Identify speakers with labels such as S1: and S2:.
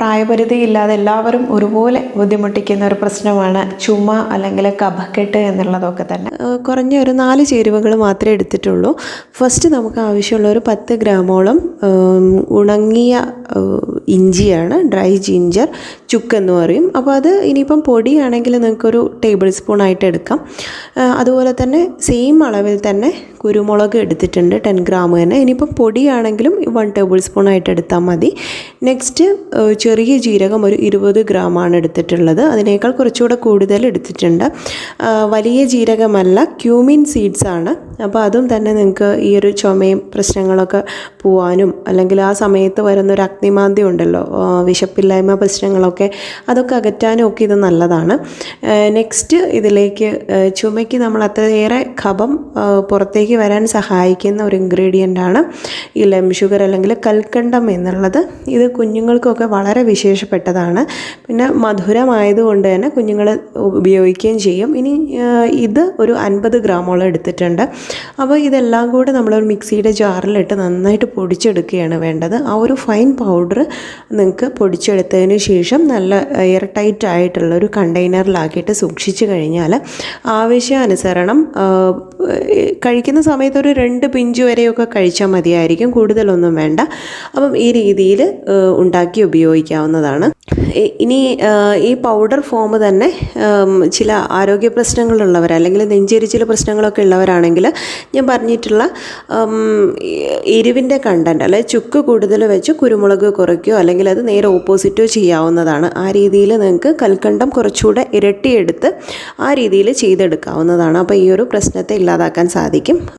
S1: പ്രായപരിധിയില്ലാതെ എല്ലാവരും ഒരുപോലെ ബുദ്ധിമുട്ടിക്കുന്ന ഒരു പ്രശ്നമാണ് ചുമ അല്ലെങ്കിൽ കഫക്കെട്ട് എന്നുള്ളതൊക്കെ തന്നെ. കുറഞ്ഞ ഒരു 4 ചേരുവകൾ മാത്രമേ എടുത്തിട്ടുള്ളൂ. ഫസ്റ്റ് നമുക്ക് ആവശ്യമുള്ള ഒരു 10 ഗ്രാമോളം ഉണങ്ങിയ ഇഞ്ചിയാണ്, ഡ്രൈ ജിഞ്ചർ, ചുക്കെന്ന് പറയും. അപ്പോൾ അത് ഇനിയിപ്പം പൊടിയാണെങ്കിൽ നിങ്ങൾക്കൊരു ടേബിൾ സ്പൂൺ ആയിട്ട് എടുക്കാം. അതുപോലെ തന്നെ സെയിം അളവിൽ തന്നെ കുരുമുളക് എടുത്തിട്ടുണ്ട്, 10 ഗ്രാം തന്നെ. ഇനിയിപ്പം പൊടിയാണെങ്കിലും 1 ടേബിൾ സ്പൂൺ ആയിട്ട് എടുത്താൽ മതി. നെക്സ്റ്റ് ചെറിയ ജീരകം ഒരു 20 ഗ്രാമാണ് എടുത്തിട്ടുള്ളത്. അതിനേക്കാൾ കുറച്ചുകൂടെ കൂടുതൽ എടുത്തിട്ടുണ്ട്. വലിയ ജീരകമല്ല, ക്യൂമിൻ സീഡ്സ് ആണ്. അപ്പോൾ അതും തന്നെ നിങ്ങൾക്ക് ഈ ഒരു ചുമയും പ്രശ്നങ്ങളൊക്കെ പോവാനും അല്ലെങ്കിൽ ആ സമയത്ത് വരുന്നൊരു അഗ്നിമാന്ദ്യം ഉണ്ടല്ലോ, വിശപ്പില്ലായ്മ പ്രശ്നങ്ങളൊക്കെ, അതൊക്കെ അകറ്റാനും ഒക്കെ ഇത് നല്ലതാണ്. നെക്സ്റ്റ് ഇതിലേക്ക് ചുമയ്ക്ക് നമ്മൾ അത്രയേറെ കഫം പുറത്തേക്ക് വരാൻ സഹായിക്കുന്ന ഒരു ഇൻഗ്രീഡിയൻ്റ് ആണ് ഈ ലെം ഷുഗർ അല്ലെങ്കിൽ കൽക്കണ്ടം എന്നുള്ളത്. ഇത് കുഞ്ഞുങ്ങൾക്കൊക്കെ വളരെ വിശേഷപ്പെട്ടതാണ്. പിന്നെ മധുരമായതുകൊണ്ട് തന്നെ കുഞ്ഞുങ്ങൾ ഉപയോഗിക്കുകയും ചെയ്യും. ഇനി ഇത് ഒരു 50 ഗ്രാമോളം എടുത്തിട്ടുണ്ട്. അപ്പോൾ ഇതെല്ലാം കൂടെ നമ്മളൊരു മിക്സിയുടെ ജാറിലിട്ട് നന്നായിട്ട് പൊടിച്ചെടുക്കുകയാണ് വേണ്ടത്. ആ ഒരു ഫൈൻ പൗഡർ നിങ്ങൾക്ക് പൊടിച്ചെടുത്തതിന് ശേഷം നല്ല എയർ ടൈറ്റ് ആയിട്ടുള്ള ഒരു കണ്ടെയ്നറിലാക്കിയിട്ട് സൂക്ഷിച്ചു കഴിഞ്ഞാൽ ആവശ്യാനുസരണം കഴിക്കുന്ന സമയത്ത് ഒരു 2 പിഞ്ച് വരെയൊക്കെ കഴിച്ചാൽ മതിയായിരിക്കും, കൂടുതലൊന്നും വേണ്ട. അപ്പം ഈ രീതിയിൽ ഉണ്ടാക്കി ഉപയോഗിക്കാവുന്നതാണ്. ഇനി ഈ പൗഡർ ഫോം തന്നെ ചില ആരോഗ്യ പ്രശ്നങ്ങളുള്ളവർ അല്ലെങ്കിൽ നെഞ്ചെരിച്ചിൽ പ്രശ്നങ്ങളൊക്കെ ഉള്ളവരാണെങ്കിൽ ഞാൻ പറഞ്ഞിട്ടുള്ള എരിവിൻ്റെ കണ്ടൻറ്റ് അല്ലെങ്കിൽ ചുക്ക് കൂടുതൽ വെച്ച് കുരുമുളക് കുറയ്ക്കുകയോ അല്ലെങ്കിൽ അത് നേരെ ഓപ്പോസിറ്റോ ചെയ്യാവുന്നതാണ്. ആ രീതിയിൽ നിങ്ങൾക്ക് കൽക്കണ്ടം കുറച്ചുകൂടെ ഇരട്ടിയെടുത്ത് ആ രീതിയിൽ ചെയ്തെടുക്കാവുന്നതാണ്. അപ്പോൾ ഈ ഒരു പ്രശ്നത്തെ ഇല്ലാതാക്കാൻ സാധിക്കും.